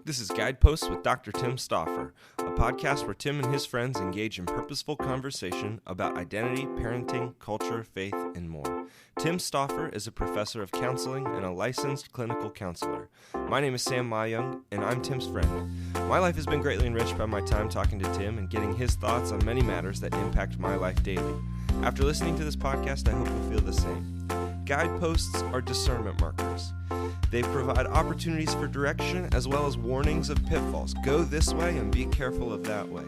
This is Guideposts with Dr. Tim Stauffer, a podcast where Tim and his friends engage in purposeful conversation about identity, parenting, culture, faith, and more. Tim Stauffer is a professor of counseling and a licensed clinical counselor. My name is Sam Meyung, and I'm Tim's friend. My life has been greatly enriched by my time talking to Tim and getting his thoughts on many matters that impact my life daily. After listening to this podcast, I hope you'll feel the same. Guideposts are discernment markers. They provide opportunities for direction as well as warnings of pitfalls. Go this way and be careful of that way.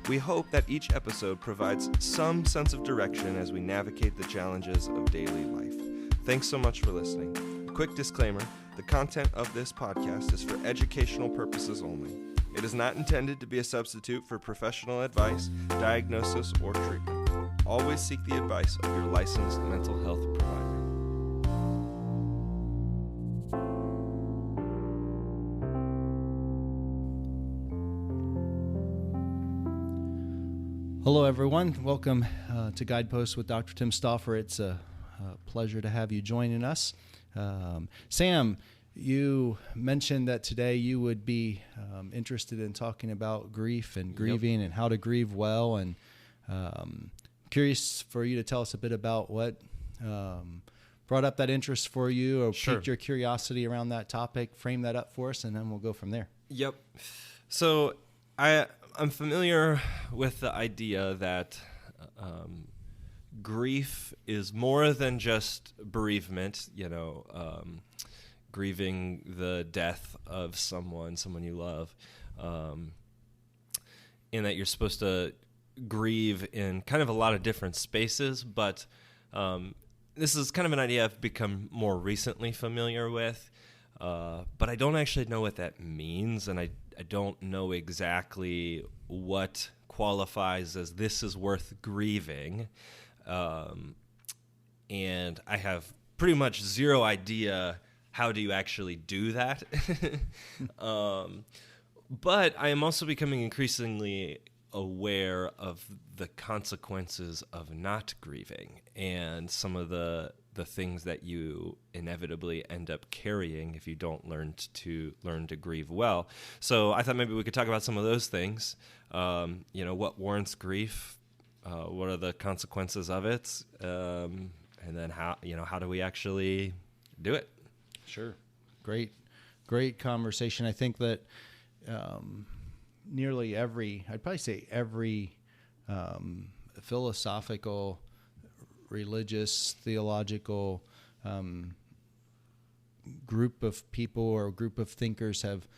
We hope that each episode provides some sense of direction as we navigate the challenges of daily life. Thanks so much for listening. A quick disclaimer, the content of this podcast is for educational purposes only. It is not intended to be a substitute for professional advice, diagnosis, or treatment. Always seek the advice of your licensed mental health provider. Hello, everyone. Welcome to Guideposts with Dr. Tim Stauffer. It's a pleasure to have you joining us. Sam, you mentioned that today you would be interested in talking about grief and grieving and how to grieve well. And curious for you to tell us a bit about what brought up that interest for you or piqued your curiosity around that topic. Frame that up for us, and then we'll go from there. Yep. So I'm familiar with the idea that grief is more than just bereavement, grieving the death of someone you love, in that you're supposed to grieve in kind of a lot of different spaces, but this is kind of an idea I've become more recently familiar with, but I don't actually know what that means, and I don't know exactly what qualifies as this is worth grieving. And I have pretty much zero idea how do you actually do that. But I am also becoming increasingly aware of the consequences of not grieving and some of the things that you inevitably end up carrying if you don't learn to grieve well. So I thought maybe we could talk about some of those things. What warrants grief? What are the consequences of it? And then how do we actually do it? Sure. Great conversation. I think that nearly every philosophical, religious, theological group of people or group of thinkers have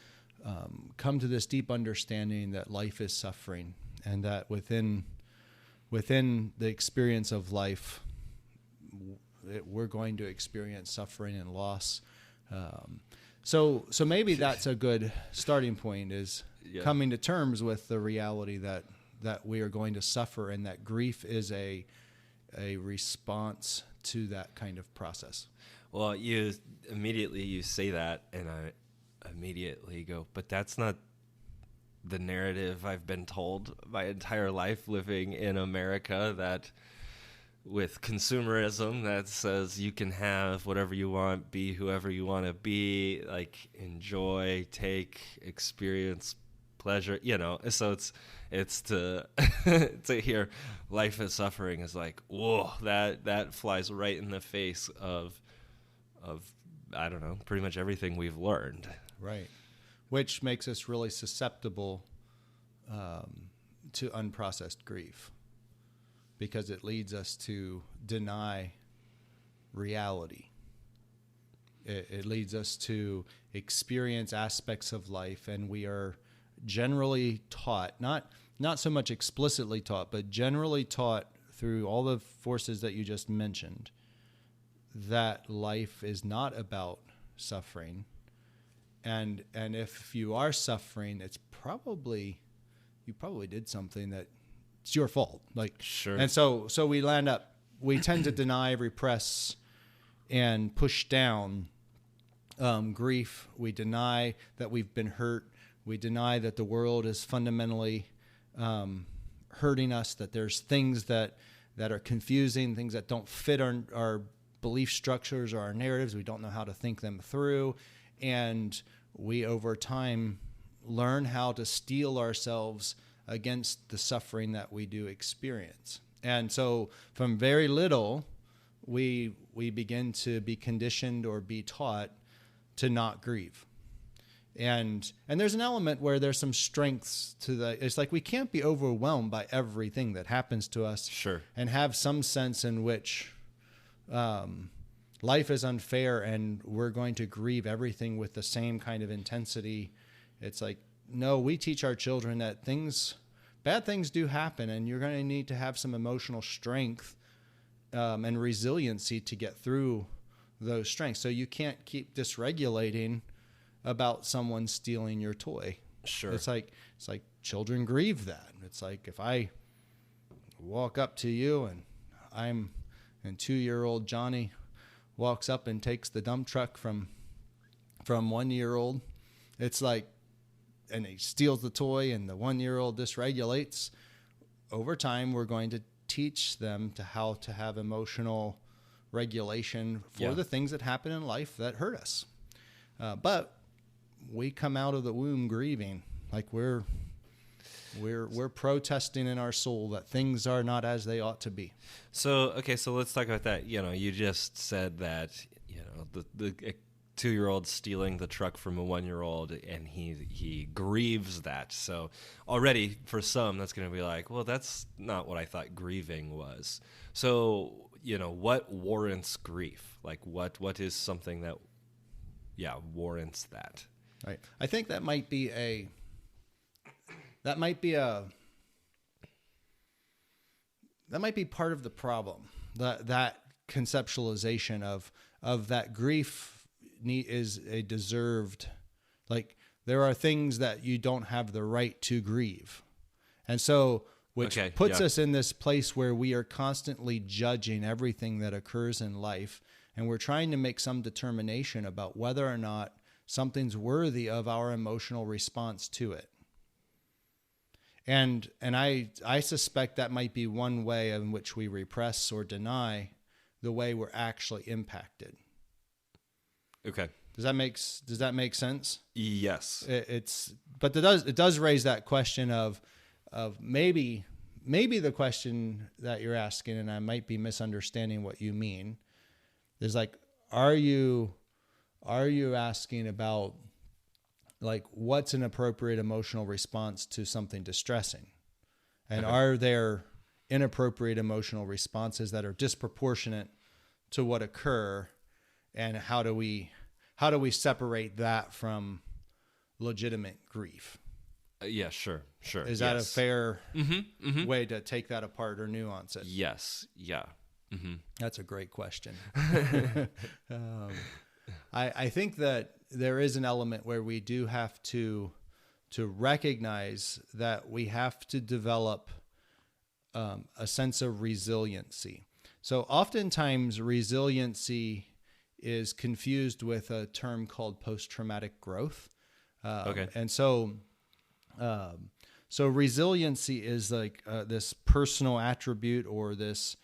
come to this deep understanding that life is suffering, and that within the experience of life, we're going to experience suffering and loss. So maybe that's a good starting point, is coming to terms with the reality that we are going to suffer, and that grief is a response to that kind of process. Well, you say that, and I immediately go, but that's not the narrative I've been told my entire life living in America, that with consumerism that says you can have whatever you want, be whoever you want to be, like enjoy, take, experience pleasure, so it's to to hear life is suffering is like, whoa, that flies right in the face of I don't know, pretty much everything we've learned. Right. Which makes us really susceptible to unprocessed grief, because it leads us to deny reality. It leads us to experience aspects of life, and we are generally taught, not so much explicitly taught, but generally taught through all the forces that you just mentioned, that life is not about suffering. And if you are suffering, you probably did something that it's your fault. Sure. And so we tend to deny, repress, and push down grief. We deny that we've been hurt. We deny that the world is fundamentally hurting us, that there's things that are confusing, things that don't fit our belief structures or our narratives. We don't know how to think them through. And we, over time, learn how to steel ourselves against the suffering that we do experience. And so from very little, we begin to be conditioned or be taught to not grieve. And there's an element where there's some strengths to the, it's like we can't be overwhelmed by everything that happens to us. Sure. And have some sense in which life is unfair and we're going to grieve everything with the same kind of intensity. It's like, no, we teach our children that bad things do happen, and you're going to need to have some emotional strength and resiliency to get through those strengths. So you can't keep dysregulating about someone stealing your toy. Sure. It's like children grieve that. It's like if I walk up to you and 2-year-old Johnny walks up and takes the dump truck from 1-year-old, it's like, and he steals the toy and the 1-year-old dysregulates. Over time, we're going to teach them how to have emotional regulation for the things that happen in life that hurt us. But we come out of the womb grieving, like we're protesting in our soul that things are not as they ought to be. So let's talk about that. You just said that, the 2-year-old stealing the truck from a 1-year-old, and he grieves that. So already for some, that's going to be like, well, that's not what I thought grieving was. So, what warrants grief? Like what is something that, warrants that? Right. I think that might be part of the problem. That conceptualization of that grief is a deserved, like there are things that you don't have the right to grieve. And so, which puts us in this place where we are constantly judging everything that occurs in life. And we're trying to make some determination about whether or not something's worthy of our emotional response to it. And I suspect that might be one way in which we repress or deny the way we're actually impacted. Okay. Does that make sense? Yes. But it does raise that question of maybe the question that you're asking, and I might be misunderstanding what you mean, is like, are you asking about like what's an appropriate emotional response to something distressing? And are there inappropriate emotional responses that are disproportionate to what occur? And how do we separate that from legitimate grief? Yeah, sure. Is that a fair way to take that apart or nuance it? Yes. Yeah. Mm-hmm. That's a great question. I think that there is an element where we do have to recognize that we have to develop a sense of resiliency. So oftentimes resiliency is confused with a term called post-traumatic growth. And so resiliency is like this personal attribute or this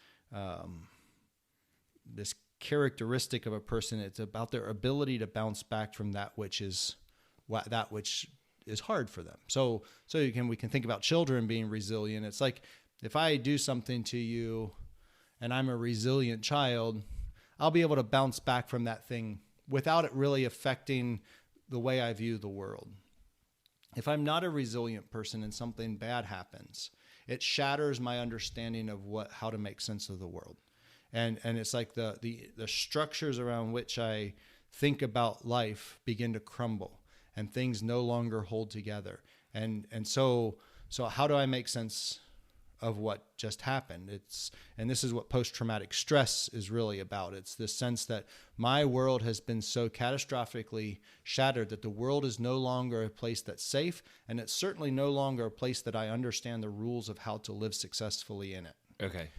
characteristic of a person. It's about their ability to bounce back from that which is hard for them. So we can think about children being resilient. It's like if I do something to you and I'm a resilient child, I'll be able to bounce back from that thing without it really affecting the way I view the world. If I'm not a resilient person and something bad happens, it shatters my understanding of how to make sense of the world. And it's like the structures around which I think about life begin to crumble and things no longer hold together. And so how do I make sense of what just happened? And this is what post-traumatic stress is really about. It's this sense that my world has been so catastrophically shattered that the world is no longer a place that's safe, and it's certainly no longer a place that I understand the rules of how to live successfully in it. Okay.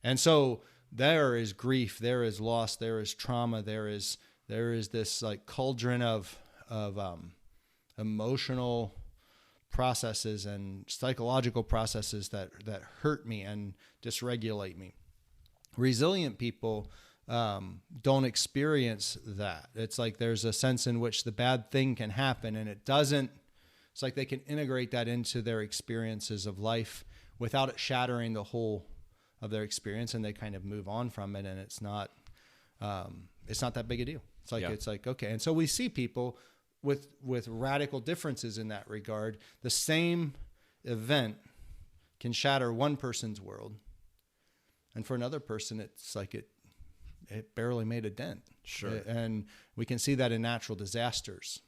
And so there is grief, there is loss, there is trauma, there is this like cauldron of emotional processes and psychological processes that hurt me and dysregulate me. Resilient people don't experience that. It's like there's a sense in which the bad thing can happen and it doesn't It's like they can integrate that into their experiences of life without it shattering the whole of their experience, and they kind of move on from it, and it's not that big a deal. It's like okay. And so we see people with radical differences in that regard. The same event can shatter one person's world, and for another person, it's like it barely made a dent. Sure. And we can see that in natural disasters.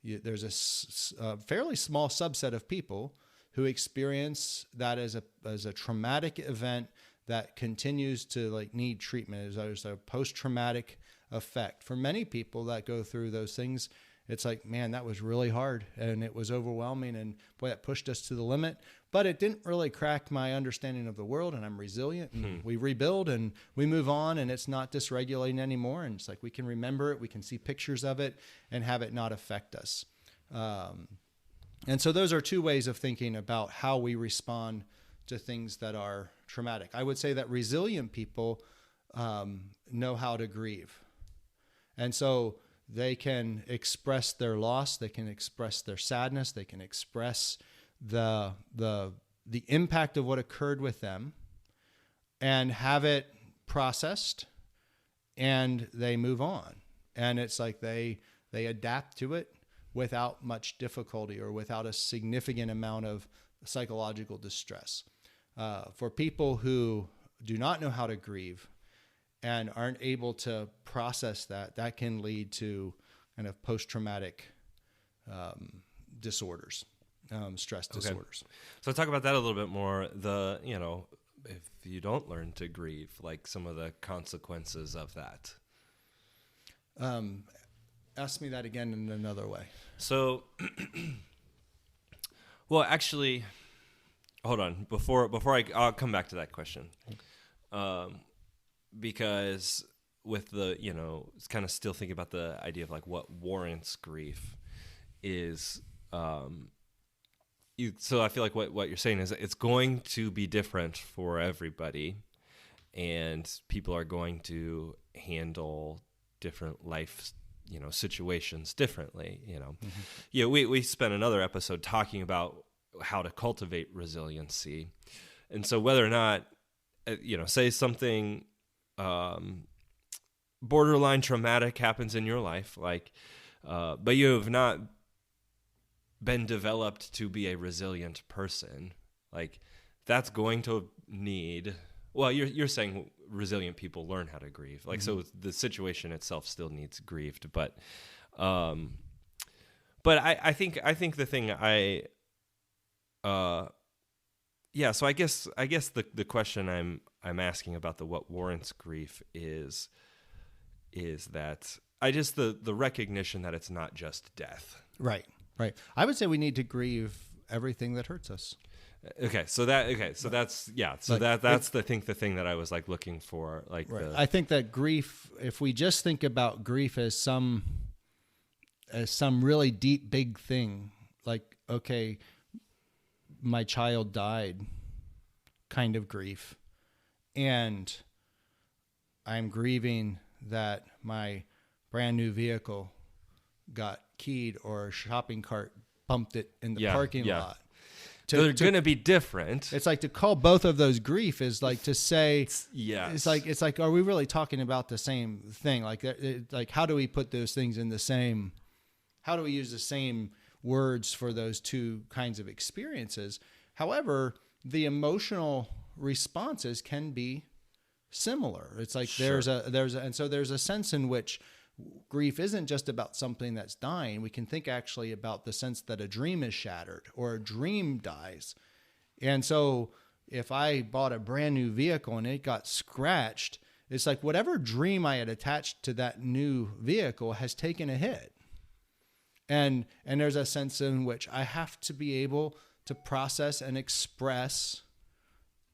There's a fairly small subset of people who experience that as a traumatic event that continues to like need treatment. There's a post-traumatic effect. For many people that go through those things, it's like, man, that was really hard and it was overwhelming, and boy, that pushed us to the limit. But it didn't really crack my understanding of the world, and I'm resilient, and we rebuild and we move on, and it's not dysregulating anymore. And it's like we can remember it, we can see pictures of it, and have it not affect us. And so those are two ways of thinking about how we respond to things that are traumatic. I would say that resilient people know how to grieve. And so they can express their loss, they can express their sadness, they can express the impact of what occurred with them and have it processed, and they move on. And it's like they adapt to it without much difficulty or without a significant amount of psychological distress. For people who do not know how to grieve and aren't able to process that can lead to kind of post-traumatic disorders, stress disorders. So talk about that a little bit more. If you don't learn to grieve, like some of the consequences of that. Ask me that again in another way. So, well, actually, hold on. Before I'll come back to that question. Because with the, it's kind of still thinking about the idea of like what warrants grief is. So I feel like what you're saying is that it's going to be different for everybody, and people are going to handle different life situations differently. We spent another episode talking about how to cultivate resiliency. And so whether or not, say something borderline traumatic happens in your life, but you have not been developed to be a resilient person, that's going to need, you're saying resilient people learn how to grieve. So the situation itself still needs grieved, but I think the thing so I guess the question I'm asking about what warrants grief is that the recognition that it's not just death. Right. I would say we need to grieve everything that hurts us. That's the thing that I was like looking for, like. Right. I think that grief, if we just think about grief as some really deep, big thing, like, okay, my child died, kind of grief, and I'm grieving that my brand new vehicle got keyed or a shopping cart bumped it in the parking lot. They're going to be different. It's like to call both of those grief is like to say, yes. It's like, are we really talking about the same thing? Like how do we put those things in the same, how do we use the same words for those two kinds of experiences? However, the emotional responses can be similar. It's like there's a sense in which grief isn't just about something that's dying. We can think actually about the sense that a dream is shattered or a dream dies. And so if I bought a brand new vehicle and it got scratched, it's like whatever dream I had attached to that new vehicle has taken a hit. And there's a sense in which I have to be able to process and express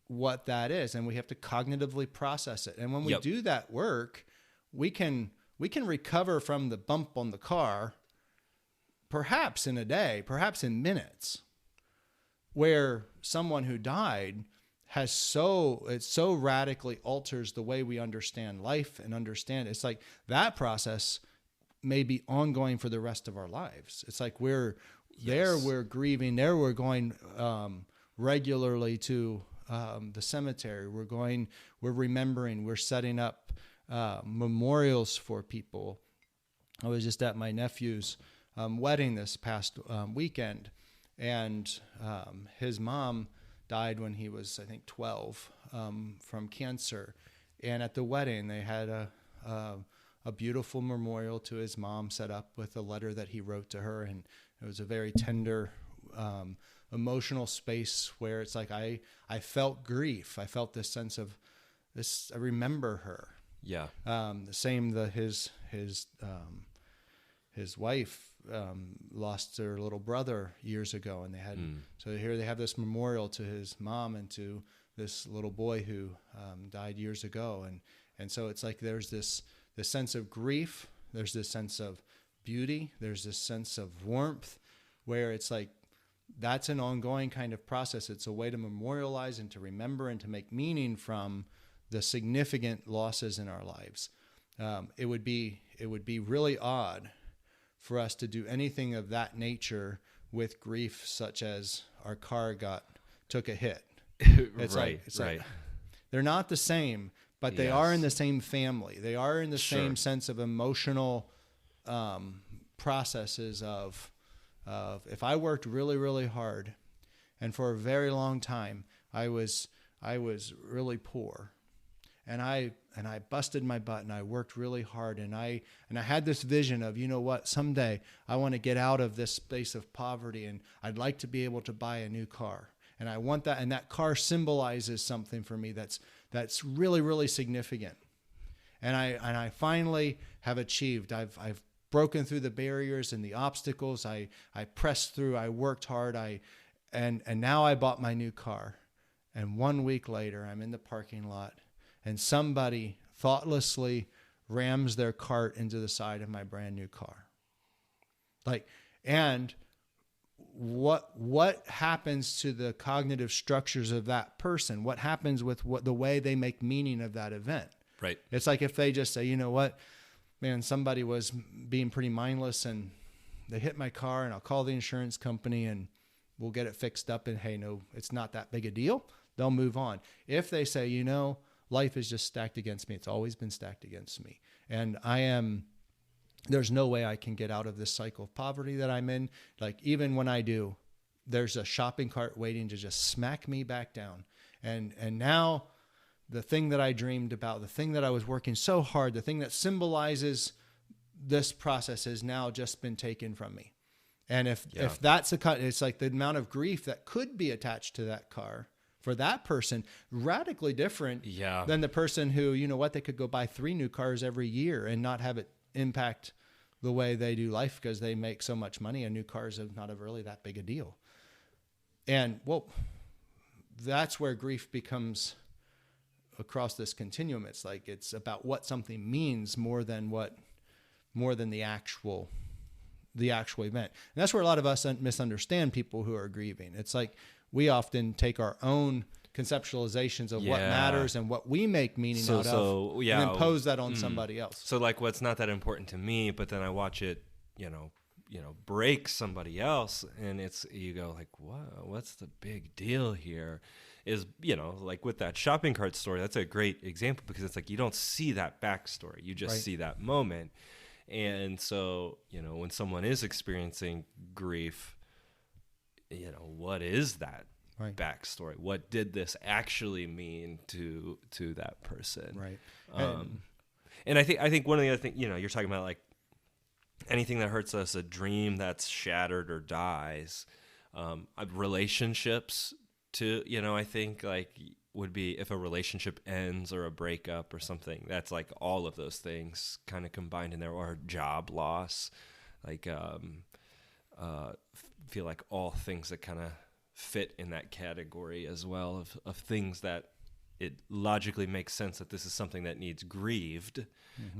what that is. And we have to cognitively process it. And when we do that work, we can recover from the bump on the car, perhaps in a day, perhaps in minutes, where someone who died it so radically alters the way we understand life and understand. It's like that process may be ongoing for the rest of our lives. It's like we're There we're grieving. There we're going regularly to the cemetery. We're remembering. We're setting up memorials for people. I was just at my nephew's wedding this past weekend, and his mom died when he was, I think, 12 from cancer. And at the wedding, they had a beautiful memorial to his mom set up with a letter that he wrote to her, and it was a very tender, emotional space where it's like I felt grief. I felt this sense of this. I remember her. Yeah. The same his wife lost her little brother years ago, and they had so here they have this memorial to his mom and to this little boy who died years ago, and so it's like there's this sense of grief, there's this sense of beauty, there's this sense of warmth, where it's like that's an ongoing kind of process. It's a way to memorialize and to remember and to make meaning from the significant losses in our lives. It would be really odd for us to do anything of that nature with grief, such as our car took a hit. It's right. like they're not the same, but they are in the same family. They are in the same sense of emotional processes of if I worked really, really hard, and for a very long time I was really poor, and I busted my butt and I worked really hard, and I had this vision of, you know what, someday I want to get out of this space of poverty, and I'd like to be able to buy a new car, and I want that, and that car symbolizes something for me that's really, really significant. And I finally have achieved. I've broken through the barriers and the obstacles. I pressed through. I worked hard. And now I bought my new car. And 1 week later, I'm in the parking lot, and somebody thoughtlessly rams their cart into the side of my brand new car. And what happens to the cognitive structures of that person? What happens with the way they make meaning of that event? Right. It's like if they just say, you know what, man, somebody was being pretty mindless and they hit my car, and I'll call the insurance company and we'll get it fixed up, and hey, no, it's not that big a deal. They'll move on. If they say, you know, life is just stacked against me. It's always been stacked against me. And there's no way I can get out of this cycle of poverty that I'm in. Like, even when I do, there's a shopping cart waiting to just smack me back down. And now the thing that I dreamed about, the thing that I was working so hard, the thing that symbolizes this process has now just been taken from me. And if that's it's like the amount of grief that could be attached to that car for that person, radically different than the person who, you know what, they could go buy 3 new cars every year and not have it impact the way they do life because they make so much money, and new cars are not really that big a deal. And well, that's where grief becomes across this continuum. It's like it's about what something means more than the actual event. And that's where a lot of us misunderstand people who are grieving. It's like we often take our own conceptualizations of what matters and what we make meaning out of, and impose that on somebody else. So like, what's not that important to me, but then I watch it, break somebody else, and you go like, what's the big deal here? Is, like with that shopping cart story, that's a great example, because it's like you don't see that backstory, you just see that moment. And so, when someone is experiencing grief, what is that backstory? What did this actually mean to that person? Right. And I think one of the other things, you're talking about like anything that hurts us, a dream that's shattered or dies, relationships too, I think like would be if a relationship ends or a breakup or something, that's like all of those things kind of combined in there, or job loss, like feel like all things that kind of fit in that category as well of things that it logically makes sense that this is something that needs grieved,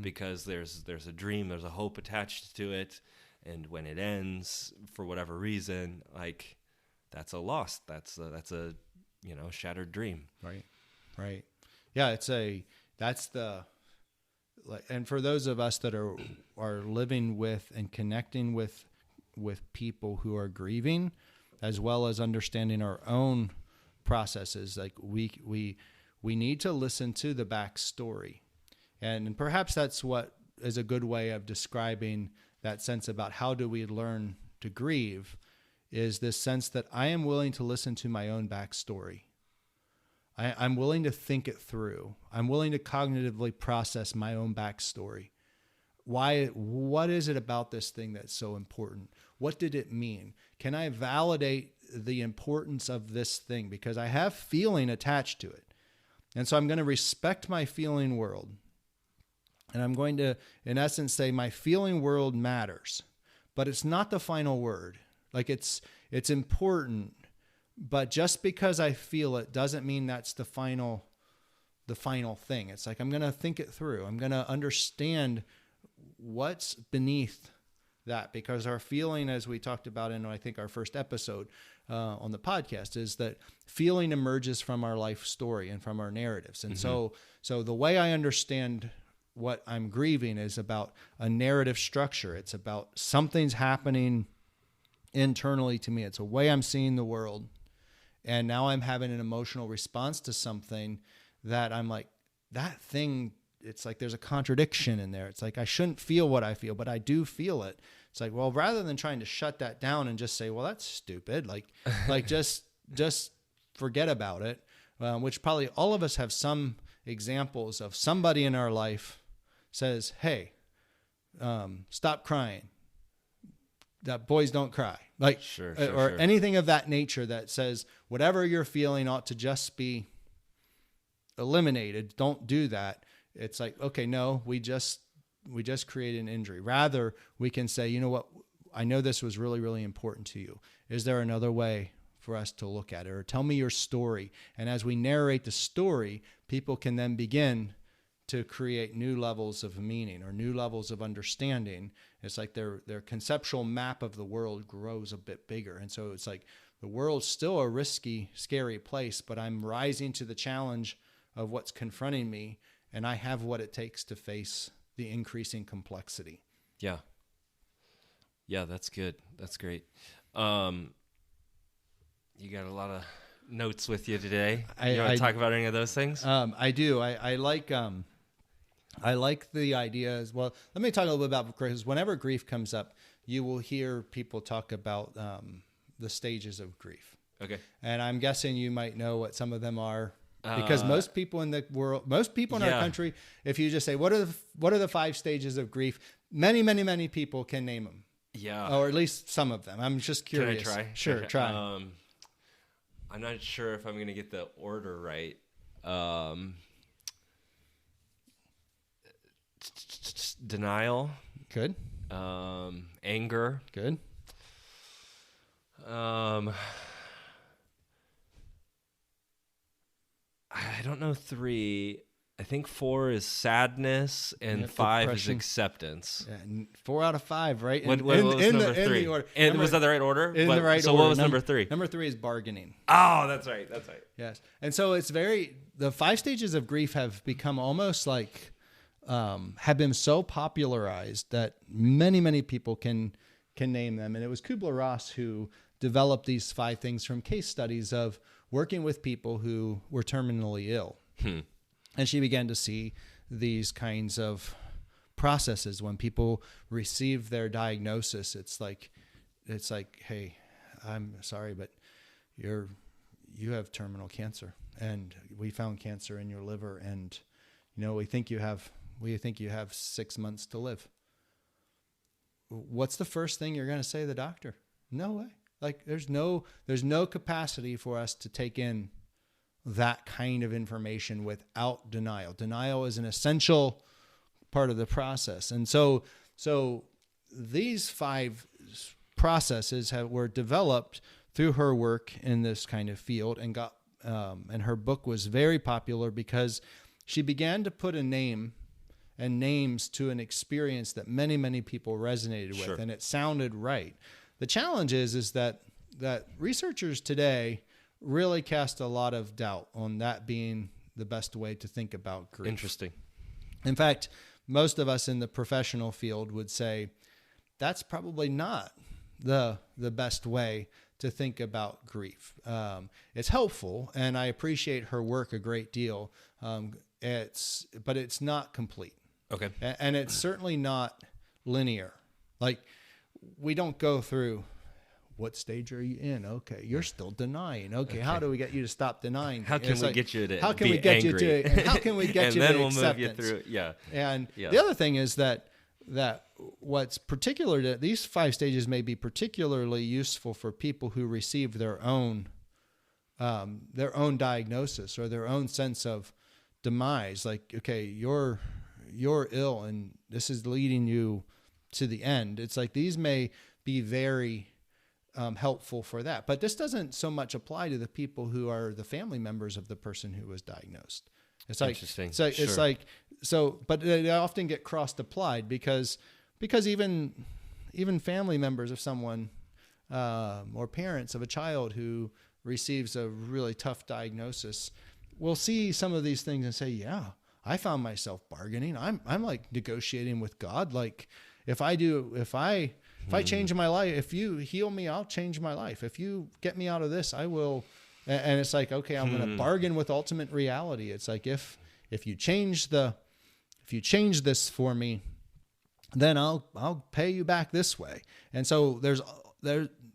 because there's a dream, there's a hope attached to it, and when it ends for whatever reason, like that's a loss, that's a shattered dream. Right. Yeah, and for those of us that are living with and connecting with with people who are grieving, as well as understanding our own processes. Like we need to listen to the backstory. And perhaps that's what is a good way of describing that sense about how do we learn to grieve, is this sense that I am willing to listen to my own backstory. I'm willing to think it through. I'm willing to cognitively process my own backstory. What is it about this thing that's so important? What did it mean? Can I validate the importance of this thing? Because I have feeling attached to it. And so I'm going to respect my feeling world. And I'm going to, in essence, say my feeling world matters, but it's not the final word. Like it's important, but just because I feel it doesn't mean that's the final thing. It's like, I'm going to think it through. I'm going to understand what's beneath that, because our feeling, as we talked about in, I think, our first episode on the podcast, is that feeling emerges from our life story and from our narratives. And so the way I understand what I'm grieving is about a narrative structure. It's about something's happening internally to me. It's a way I'm seeing the world. And now I'm having an emotional response to something that I'm like, that thing, it's like there's a contradiction in there. It's like I shouldn't feel what I feel, but I do feel it. It's like, well, rather than trying to shut that down and just say, well, that's stupid, like just forget about it, which probably all of us have some examples of somebody in our life says, hey, stop crying. That boys don't cry. Like, sure. Anything of that nature that says whatever you're feeling ought to just be eliminated. Don't do that. It's like, okay, no, we just create an injury. Rather, we can say, you know what? I know this was really, really important to you. Is there another way for us to look at it? Or tell me your story. And as we narrate the story, people can then begin to create new levels of meaning or new levels of understanding. It's like their conceptual map of the world grows a bit bigger. And so it's like the world's still a risky, scary place, but I'm rising to the challenge of what's confronting me, and I have what it takes to face the increasing complexity. Yeah. Yeah, that's good. That's great. You got a lot of notes with you today. You want to talk about any of those things? I do. I like the idea as well. Let me talk a little bit about, because whenever grief comes up, you will hear people talk about the stages of grief. Okay. And I'm guessing you might know what some of them are, because most people in the world, most people in our country, if you just say, what are the 5 stages of grief? Many people can name them. Yeah. Or at least some of them. I'm just curious. Can I try? Sure, okay. try. I'm not sure if I'm going to get the order right. Denial. Good. Anger. Good. I don't know 3. I think 4 is sadness and 5 depression. Is acceptance. Yeah, 4 out of 5, right? What was number 3? The order. Was that the right order? In the right so order. What was number 3? Number 3 is bargaining. Oh, that's right. Yes. And so it's the 5 stages of grief have become almost like, have been so popularized that many people can name them. And it was Kubler-Ross who developed these 5 things from case studies of working with people who were terminally ill. And she began to see these kinds of processes when people receive their diagnosis. It's like, hey, I'm sorry, but you have terminal cancer, and we found cancer in your liver, and we think you have 6 months to live. What's the first thing you're going to say to the doctor? No way. Like there's no capacity for us to take in that kind of information without denial. Denial is an essential part of the process. And so these 5 processes were developed through her work in this kind of field, and her book was very popular because she began to put a name and names to an experience that many people resonated with. Sure. And it sounded right. The challenge is that researchers today really cast a lot of doubt on that being the best way to think about grief. Interesting. In fact, most of us in the professional field would say that's probably not the best way to think about grief. It's helpful, and I appreciate her work a great deal. But it's not complete. Okay. And it's certainly not linear. Like, we don't go through, what stage are you in? Okay, you're still denying. Okay, how do we get you to stop denying? How can we get you to how can be we get angry? you to, and how can we get and you then to we'll acceptance? move you through. Yeah. And Yeah. the other thing is that what's particular to these 5 stages may be particularly useful for people who receive their own diagnosis or their own sense of demise. Like, okay, you're ill and this is leading you to the end. It's like these may be very helpful for that, but this doesn't so much apply to the people who are the family members of the person who was diagnosed. It's like, interesting. So Sure. it's like, but they often get cross applied because even family members of someone or parents of a child who receives a really tough diagnosis will see some of these things and say, yeah, I found myself bargaining. I'm like negotiating with God. Like, if I change my life, if you heal me, I'll change my life. If you get me out of this, I will. And it's like, okay, I'm going to bargain with ultimate reality. It's like, if you change this for me, then I'll pay you back this way. And so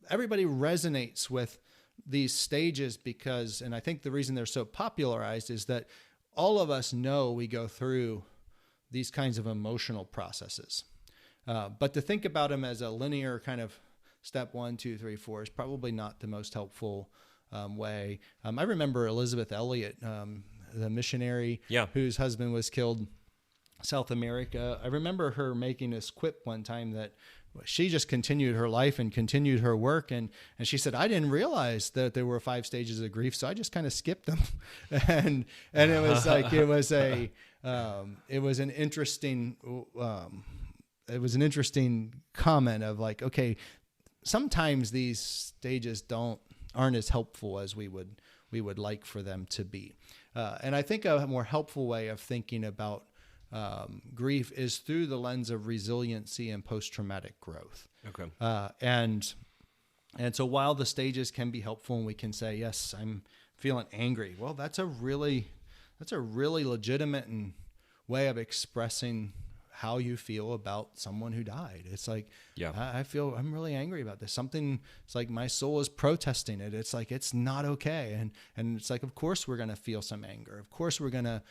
everybody resonates with these stages because, and I think the reason they're so popularized is that all of us know we go through these kinds of emotional processes. But to think about them as a linear kind of step 1, 2, 3, 4 is probably not the most helpful way. I remember Elizabeth Elliot, the missionary whose husband was killed in South America. I remember her making this quip one time that she just continued her life and continued her work. And she said, I didn't realize that there were 5 stages of grief, so I just kind of skipped them. and it was like, it was an interesting comment of like, okay, sometimes these stages aren't as helpful as we would like for them to be. And I think a more helpful way of thinking about grief is through the lens of resiliency and post-traumatic growth. Okay. And so while the stages can be helpful and we can say, yes, I'm feeling angry. Well, that's a really legitimate way of expressing how you feel about someone who died. It's like, I'm really angry about this. It's like my soul is protesting it. It's like, it's not okay. And it's like, of course we're going to feel some anger. Of course we're going to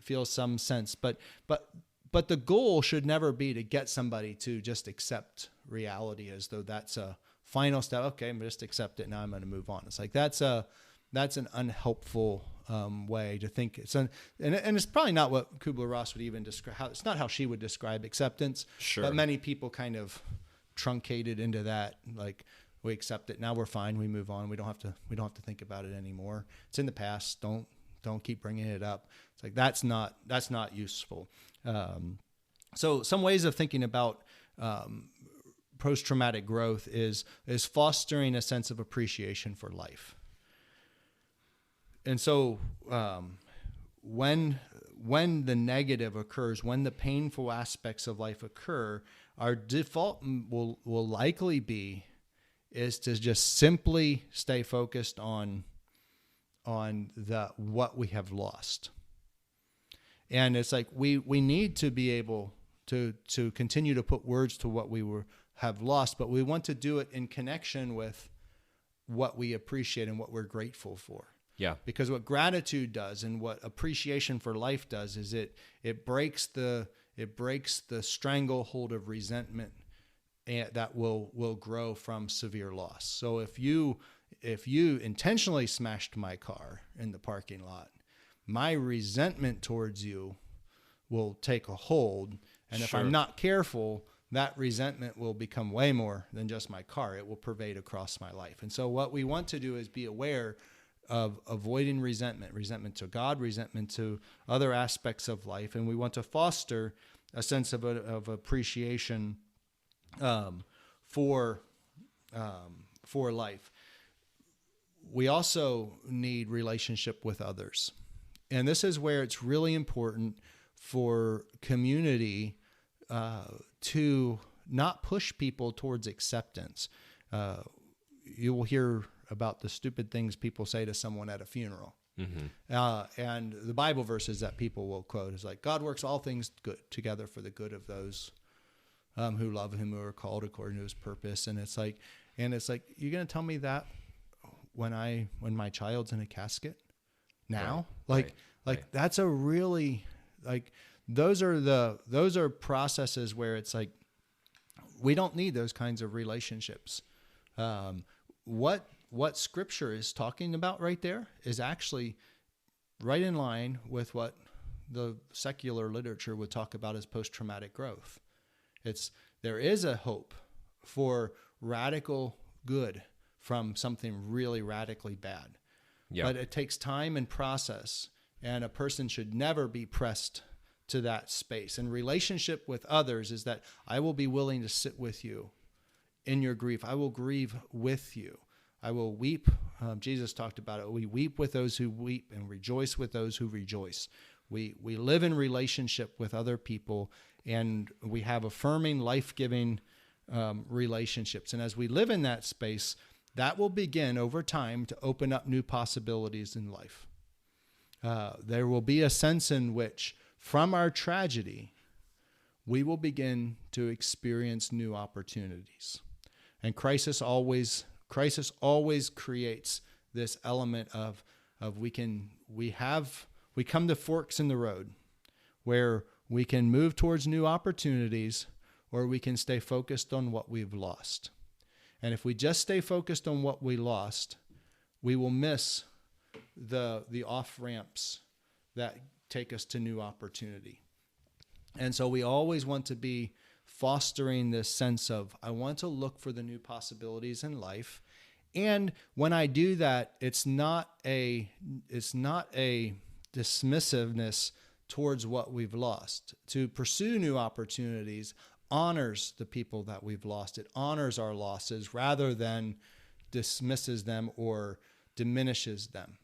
feel some sense, but the goal should never be to get somebody to just accept reality as though that's a final step. Okay, I'm just accept it. Now I'm going to move on. It's like, that's an unhelpful way to think. And it's probably not what Kubler-Ross would even describe. It's not how she would describe acceptance. Sure. But many people kind of truncated into that. Like, we accept it. Now we're fine. We move on. We don't have to think about it anymore. It's in the past. Don't keep bringing it up. It's like, that's not useful. So some ways of thinking about post-traumatic growth is fostering a sense of appreciation for life. And so when the negative occurs, when the painful aspects of life occur, our default will likely be is to just simply stay focused on what we have lost. And it's like we need to be able to continue to put words to what we have lost, but we want to do it in connection with what we appreciate and what we're grateful for. Yeah. Because what gratitude does and what appreciation for life does is it breaks the stranglehold of resentment that will grow from severe loss. So if you intentionally smashed my car in the parking lot, my resentment towards you will take a hold, and if I'm not careful, that resentment will become way more than just my car. It will pervade across my life. And so what we want to do is be aware of avoiding resentment to God, resentment to other aspects of life, and we want to foster a sense of appreciation for life. We also need relationship with others, and this is where it's really important for community to not push people towards acceptance. You will hear about the stupid things people say to someone at a funeral. And the Bible verses that people will quote is like, God works all things good together for the good of those who love him, who are called according to his purpose. And it's like, you're going to tell me that when my child's in a casket now? Right. That's a really, like, those are processes where it's like, we don't need those kinds of relationships. What Scripture is talking about right there is actually right in line with what the secular literature would talk about as post-traumatic growth. There is a hope for radical good from something really radically bad. Yeah. But it takes time and process, and a person should never be pressed to that space. And relationship with others is that I will be willing to sit with you in your grief. I will grieve with you. I will weep. Jesus talked about it. We weep with those who weep and rejoice with those who rejoice. We live in relationship with other people, and we have affirming, life-giving relationships. And as we live in that space, that will begin over time to open up new possibilities in life. There will be a sense in which, from our tragedy, we will begin to experience new opportunities. And crisis always creates this element of we come to forks in the road where we can move towards new opportunities, or we can stay focused on what we've lost. And if we just stay focused on what we lost, we will miss the off-ramps that take us to new opportunity. And so we always want to be fostering this sense of, I want to look for the new possibilities in life. And when I do that, it's not a dismissiveness towards what we've lost. To pursue new opportunities honors the people that we've lost. It honors our losses rather than dismisses them or diminishes them.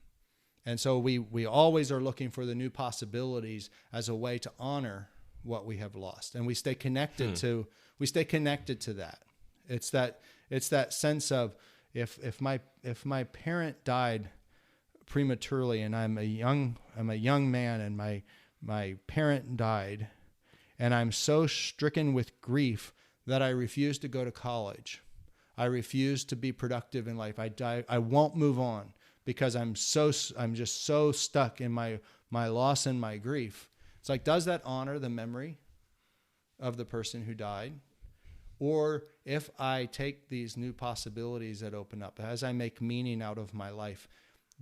And so we always are looking for the new possibilities as a way to honor what we have lost. And we stay connected to that. It's that sense of, if my parent died prematurely and I'm a young man and my parent died, and I'm so stricken with grief that I refuse to go to college. I refuse to be productive in life. I won't move on because I'm just so stuck in my loss and my grief. It's like, does that honor the memory of the person who died? Or if I take these new possibilities that open up, as I make meaning out of my life,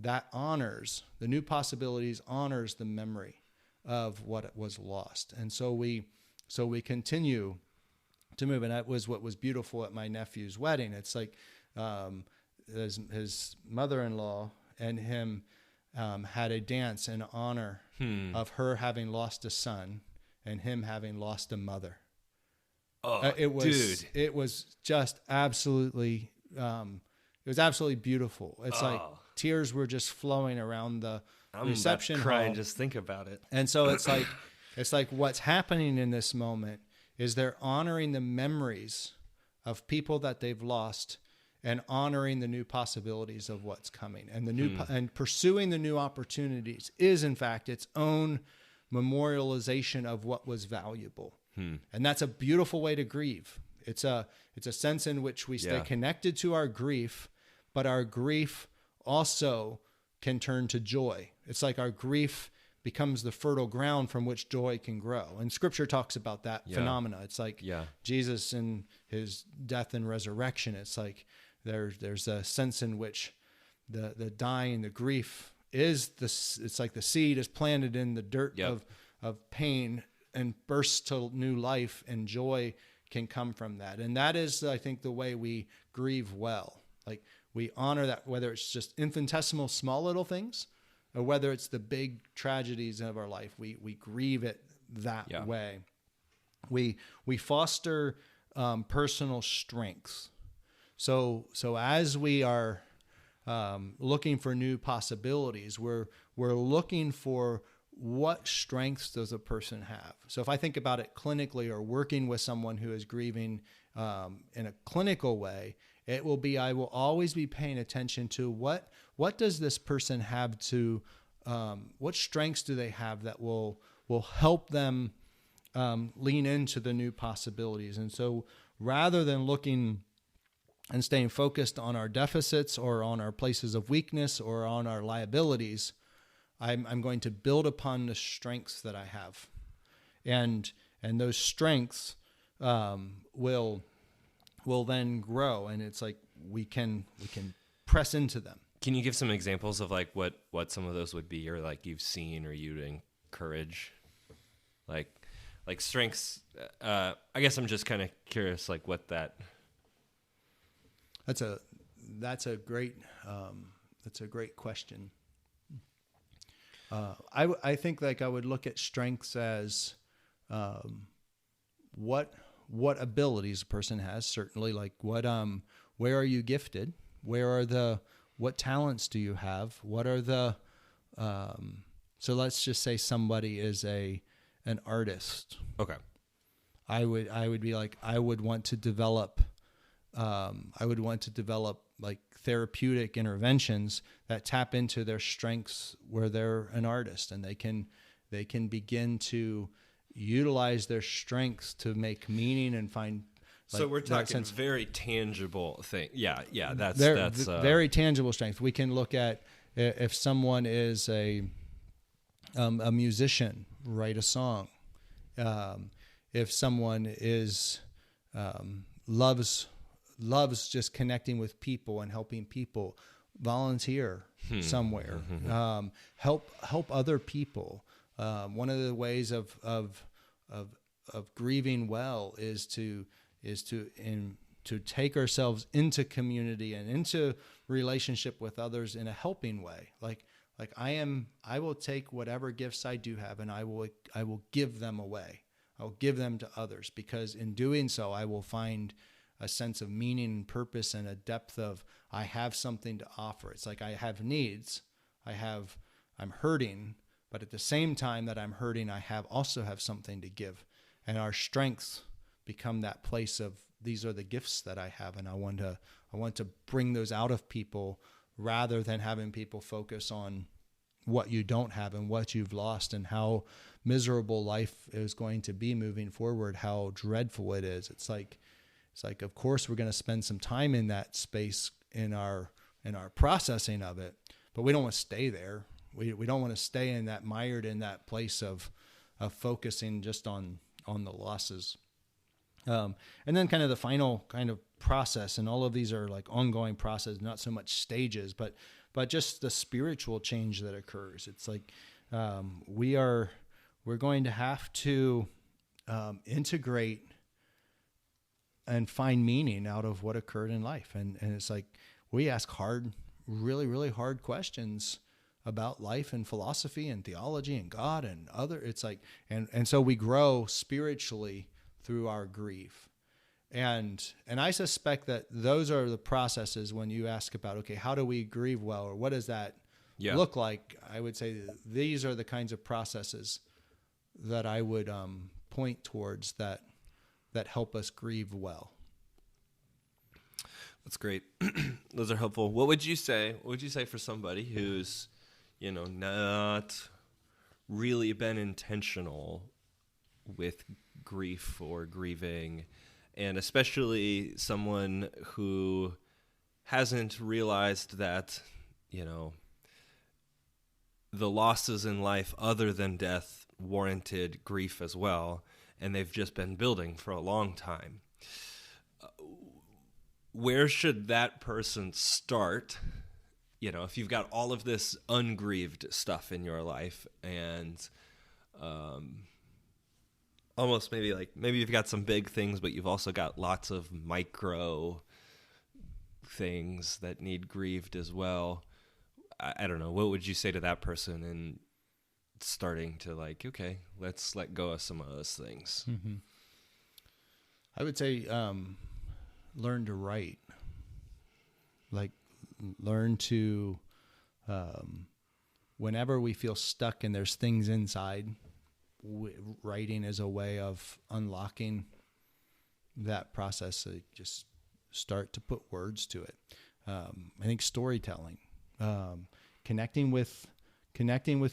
that honors, the new possibilities honors the memory of what was lost. And so we continue to move. And that was what was beautiful at my nephew's wedding. It's like his mother-in-law and him had a dance in honor of her having lost a son and him having lost a mother. Oh, it was just absolutely, it was absolutely beautiful. It's like tears were just flowing around the reception hall. I'm crying just think about it. And so it's like what's happening in this moment is they're honoring the memories of people that they've lost and honoring the new possibilities of what's coming. And and pursuing the new opportunities is, in fact, its own memorialization of what was valuable. And that's a beautiful way to grieve. It's a sense in which we stay connected to our grief, but our grief also can turn to joy. It's like our grief becomes the fertile ground from which joy can grow. And Scripture talks about that phenomena. It's like Jesus and his death and resurrection. It's like there's a sense in which the dying, the grief is it's like the seed is planted in the dirt of pain and bursts to new life, and joy can come from that. And that is, I think, the way we grieve well. Like, we honor that, whether it's just infinitesimal, small little things, or whether it's the big tragedies of our life. We grieve it that way. We foster personal strength. So as we are looking for new possibilities, we're looking for what strengths does a person have. So if I think about it clinically, or working with someone who is grieving in a clinical way, it will be, I will always be paying attention to what does this person have to, what strengths do they have that will help them lean into the new possibilities. And so rather than looking and staying focused on our deficits or on our places of weakness or on our liabilities, I'm going to build upon the strengths that I have. And those strengths will then grow, and it's like we can press into them. Can you give some examples of like what some of those would be, or like you've seen or you'd encourage? Like strengths, I guess I'm just kind of curious, like what that. That's a great question. I think like I would look at strengths as what abilities a person has, certainly, like where are you gifted? What talents do you have? What are the so let's just say somebody is an artist. Okay. I would be like, I would want to develop like therapeutic interventions that tap into their strengths where they're an artist, and they can begin to utilize their strengths to make meaning and find. Like, so we're talking very tangible thing. Yeah. That's very tangible strength. We can look at if someone is a musician, write a song. If someone is loves just connecting with people and helping people, volunteer somewhere. Help other people. One of the ways of grieving well is to take ourselves into community and into relationship with others in a helping way. Like I will take whatever gifts I do have, and I will give them away. I'll give them to others, because in doing so, I will find a sense of meaning and purpose and a depth of, I have something to offer. It's like I have needs. I'm hurting, but at the same time that I'm hurting, I also have something to give. And our strengths become that place of, these are the gifts that I have, and I want to bring those out of people, rather than having people focus on what you don't have and what you've lost and how miserable life is going to be moving forward, how dreadful it is. It's like, of course, we're going to spend some time in that space in our processing of it, but we don't want to stay there. We don't want to stay in that, mired in that place of focusing just on the losses. And then kind of the final kind of process, and all of these are like ongoing process, not so much stages, but just the spiritual change that occurs. It's like we're going to have to integrate and find meaning out of what occurred in life. And it's like we ask really, really hard questions about life and philosophy and theology and God and other. It's like, and so we grow spiritually through our grief. And I suspect that those are the processes when you ask about, okay, how do we grieve well, or what does that look like? I would say these are the kinds of processes that I would point towards that help us grieve well. That's great. Those are helpful. What would you say for somebody who's, not really been intentional with grief or grieving, and especially someone who hasn't realized that, the losses in life other than death warranted grief as well, and they've just been building for a long time? Where should that person start? If you've got all of this ungrieved stuff in your life, and almost maybe you've got some big things, but you've also got lots of micro things that need grieved as well. I don't know. What would you say to that person in starting to okay, let's let go of some of those things? Mm-hmm. I would say learn to write. Learn to, whenever we feel stuck and there's things inside, writing is a way of unlocking that process, just start to put words to it. I think storytelling, connecting with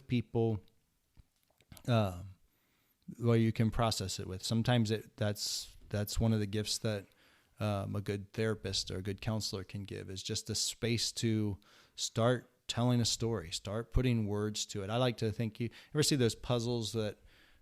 people, where you can process it with. Sometimes that's one of the gifts that a good therapist or a good counselor can give, is just a space to start telling a story, start putting words to it. I like to think, you ever see those puzzles that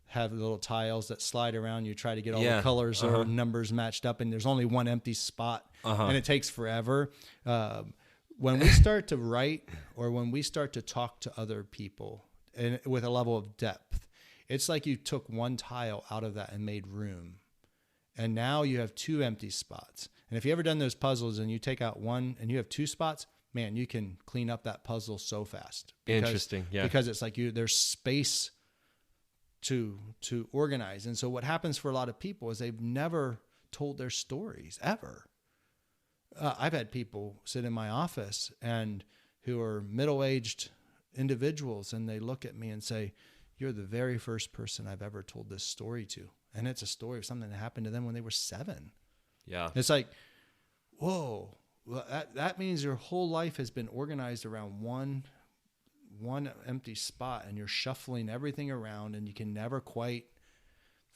have little tiles that slide around? You try to get all the colors or numbers matched up, and there's only one empty spot, and it takes forever. When we start to write, or when we start to talk to other people and with a level of depth, it's like you took one tile out of that and made room. And now you have two empty spots. And if you ever done those puzzles and you take out one and you have two spots, man, you can clean up that puzzle so fast. Interesting. Yeah. Because it's like there's space to organize. And so what happens for a lot of people is they've never told their stories ever. I've had people sit in my office and who are middle-aged individuals, and they look at me and say, "You're the very first person I've ever told this story to." And it's a story of something that happened to them when they were 7. Yeah. It's like, whoa, well, that means your whole life has been organized around one empty spot, and you're shuffling everything around, and you can never quite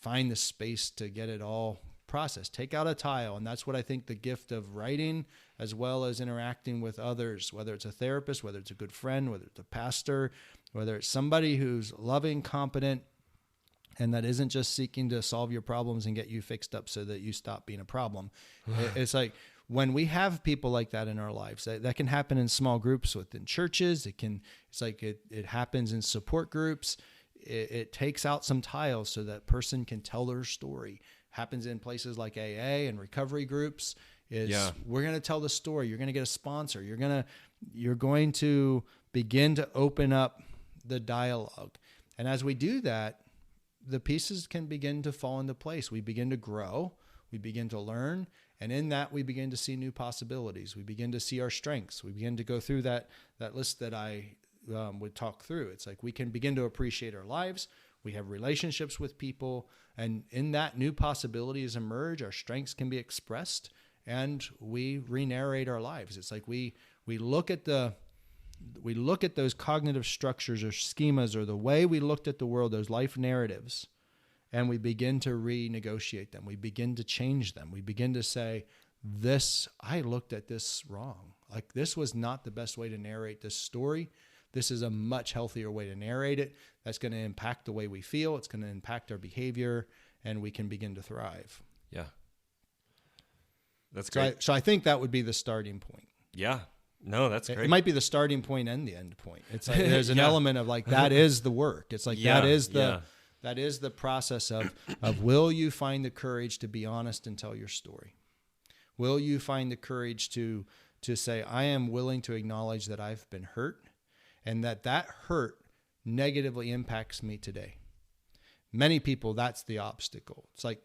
find the space to get it all processed. Take out a tile. And that's what I think the gift of writing, as well as interacting with others, whether it's a therapist, whether it's a good friend, whether it's a pastor, whether it's somebody who's loving, competent, and that isn't just seeking to solve your problems and get you fixed up so that you stop being a problem. It's like when we have people like that in our lives, that can happen in small groups within churches. It happens in support groups. It takes out some tiles so that person can tell their story. Happens in places like AA and recovery groups. We're going to tell the story. You're going to get a sponsor. You're going to begin to open up the dialogue. And as we do that, the pieces can begin to fall into place. We begin to grow. We begin to learn. And in that, we begin to see new possibilities. We begin to see our strengths. We begin to go through that list that I would talk through. It's like we can begin to appreciate our lives. We have relationships with people. And in that, new possibilities emerge. Our strengths can be expressed. And we re-narrate our lives. It's like we look at those cognitive structures or schemas, or the way we looked at the world, those life narratives, and we begin to renegotiate them. We begin to change them. We begin to say, I looked at this wrong. Like, this was not the best way to narrate this story. This is a much healthier way to narrate it. That's going to impact the way we feel. It's going to impact our behavior, and we can begin to thrive. Yeah. That's great. So I think that would be the starting point. Yeah. No, that's great. It might be the starting point and the end point. It's like there's an element of like, that is the work. It's like that is the process of will you find the courage to be honest and tell your story? Will you find the courage to say, I am willing to acknowledge that I've been hurt, and that hurt negatively impacts me today? Many people, that's the obstacle. It's like,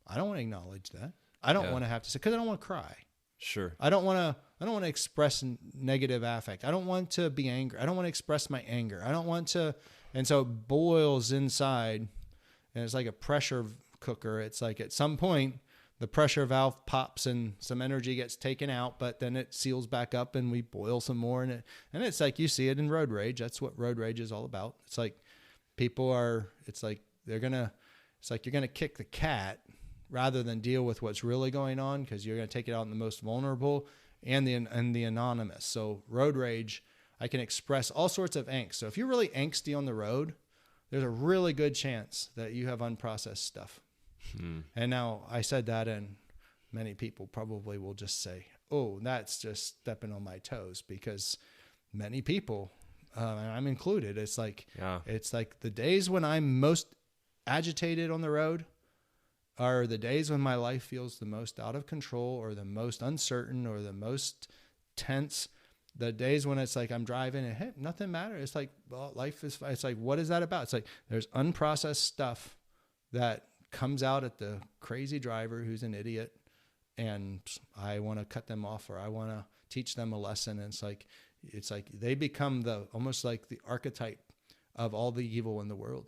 I don't want to acknowledge that. I don't want to have to say, because I don't want to cry. Sure. I don't want to express negative affect. I don't want to be angry. I don't want to express my anger. I don't want to. And so it boils inside, and it's like a pressure cooker. It's like at some point the pressure valve pops and some energy gets taken out, but then it seals back up and we boil some more. And it's like, you see it in road rage. That's what road rage is all about. It's like it's like you're going to kick the cat rather than deal with what's really going on, because you're going to take it out on the most vulnerable and the anonymous. So road rage, I can express all sorts of angst. So if you're really angsty on the road, there's a really good chance that you have unprocessed stuff. And now I said that, and many people probably will just say, oh, that's just stepping on my toes, because many people, and I'm included, it's like the days when I'm most agitated on the road are the days when my life feels the most out of control, or the most uncertain, or the most tense. The days when it's like I'm driving and hey, nothing matters. It's like, well, life is, it's like, what is that about? It's like there's unprocessed stuff that comes out at the crazy driver who's an idiot, and I want to cut them off, or I want to teach them a lesson. And it's like they become almost like the archetype of all the evil in the world.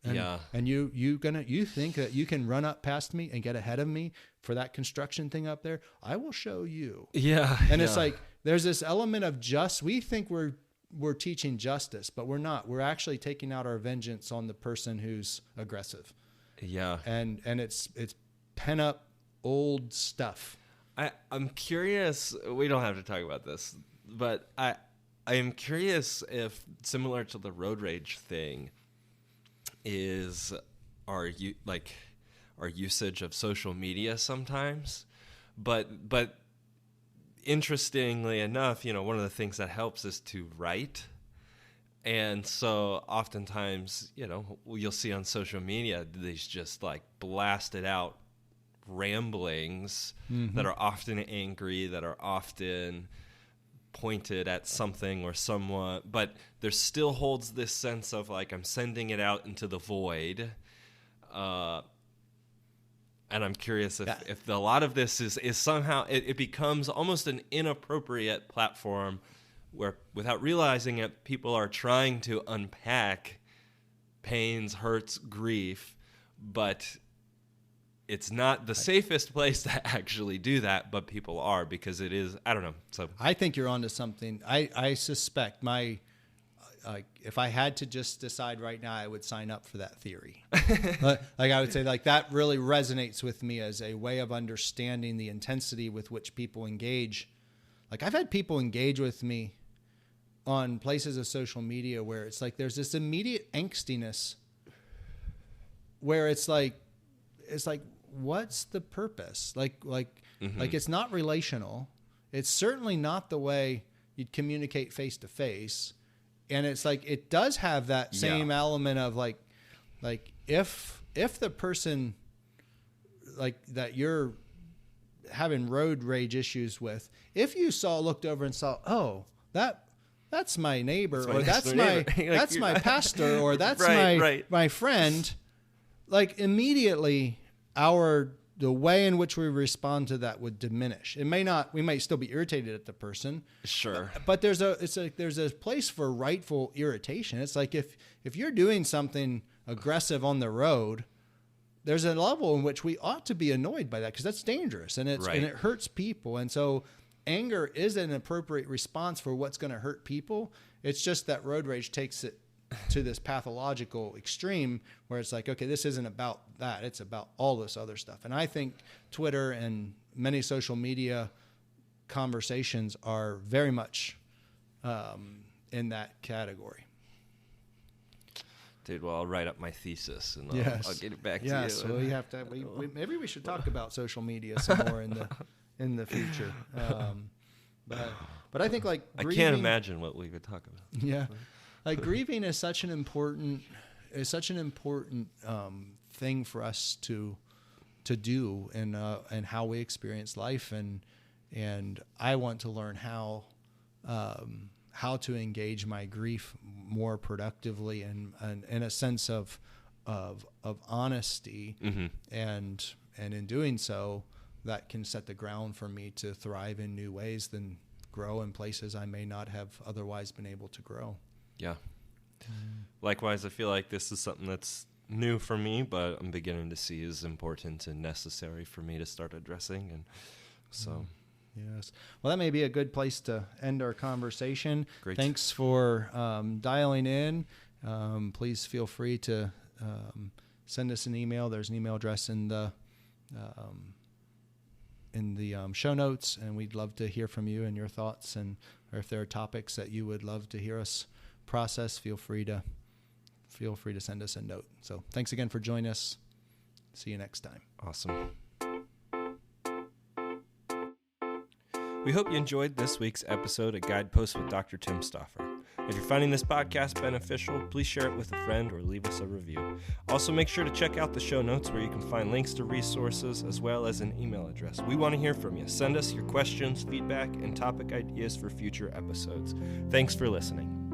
And you think that you can run up past me and get ahead of me for that construction thing up there? I will show you. Yeah. And it's like, there's this element of we think we're teaching justice, but we're not. We're actually taking out our vengeance on the person who's aggressive. Yeah. And it's pent up old stuff. I'm curious, we don't have to talk about this, but I am curious if, similar to the road rage thing, is our usage of social media sometimes. But interestingly enough, one of the things that helps is to write. And so oftentimes, you'll see on social media these just like blasted out ramblings that are often angry, that are often pointed at something or someone, but there still holds this sense of like, I'm sending it out into the void. And I'm curious if a lot of this is somehow, it becomes almost an inappropriate platform where, without realizing it, people are trying to unpack pains, hurts, grief, but it's not the safest place to actually do that, but people are, because it is, I don't know. So I think you're onto something. I suspect if I had to just decide right now, I would sign up for that theory. Like I would say, like, that really resonates with me as a way of understanding the intensity with which people engage. Like, I've had people engage with me on places of social media where it's like there's this immediate angstiness where it's like what's the purpose? Like it's not relational. It's certainly not the way you'd communicate face to face. And it's like, it does have that same element of like if the person like that you're having road rage issues with, if you looked over and saw, oh, that's my neighbor, or that's my pastor, or that's my friend, like, immediately the way in which we respond to that would diminish. We might still be irritated at the person. Sure. But there's a place for rightful irritation. It's like if you're doing something aggressive on the road, there's a level in which we ought to be annoyed by that, because that's dangerous and and it hurts people. And so anger is an appropriate response for what's going to hurt people. It's just that road rage takes it to this pathological extreme where it's like, okay, this isn't about that. It's about all this other stuff. And I think Twitter and many social media conversations are very much in that category. Dude, well, I'll write up my thesis and I'll get it back to you. Yes, well, we have to. Maybe we should talk about social media some more in the future. But I think, like, I can't imagine what we would talk about. Yeah. Like, grieving is such an important thing for us to do and how we experience life, and I want to learn how to engage my grief more productively and in a sense of honesty, and in doing so, that can set the ground for me to thrive in new ways, than grow in places I may not have otherwise been able to grow. Yeah. Likewise, I feel like this is something that's new for me, but I'm beginning to see is important and necessary for me to start addressing. And so, yes. Well, that may be a good place to end our conversation. Great. Thanks for dialing in. Please feel free to send us an email. There's an email address in the show notes, and we'd love to hear from you and your thoughts, or if there are topics that you would love to hear us process, feel free to send us a note. So thanks again for joining us. See you next time. Awesome. We hope you enjoyed this week's episode of Guideposts with Dr. Tim Stauffer. If you're finding this podcast beneficial, please share it with a friend or leave us a review. Also, make sure to check out the show notes where you can find links to resources as well as an email address. We want to hear from you. Send us your questions, feedback, and topic ideas for future episodes. Thanks for listening.